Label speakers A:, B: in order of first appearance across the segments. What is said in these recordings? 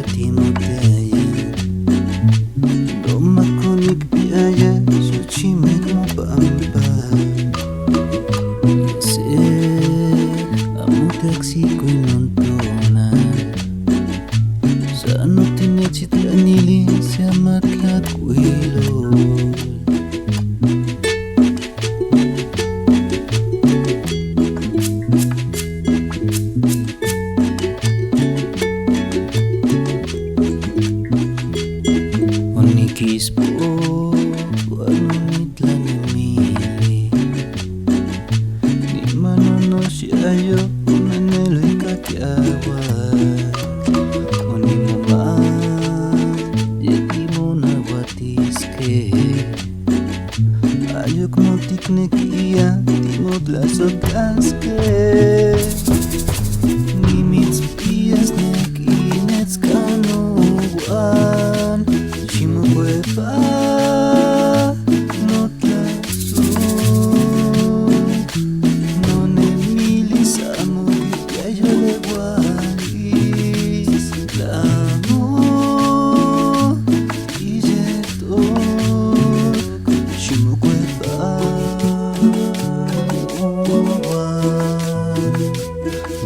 A: Timotaya Doma konik biaya Suchimek mo pampa Se Amo taxi ko nontona Sa ano tinetsit kanili Siya matlakwilo Kispo, anunit lang namili Di manono si ayo, manelo'y kakyawa Kung di mo ba, di mo nawatiske Ayok mo tiknekiya, di mo glaso-glaske Ngimits piyas nekinets kanuwan Hueva no tlaso no ne milis amo que yo le guayis l'amo y jeto shimo hueva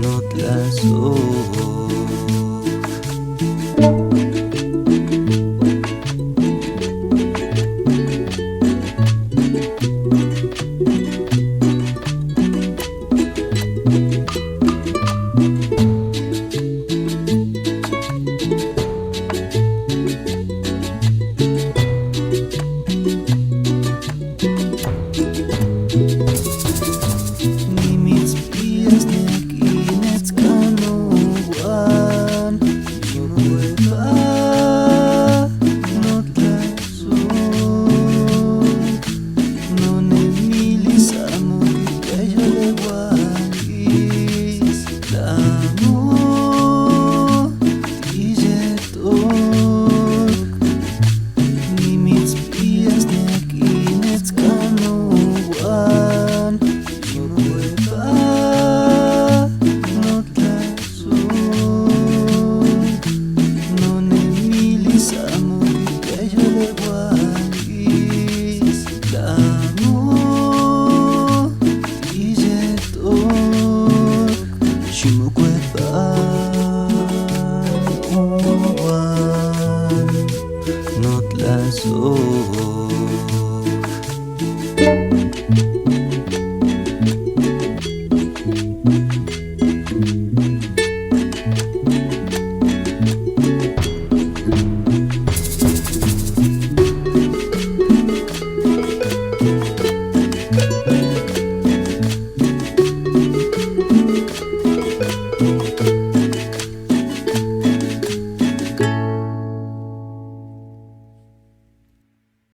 A: no tlaso Not last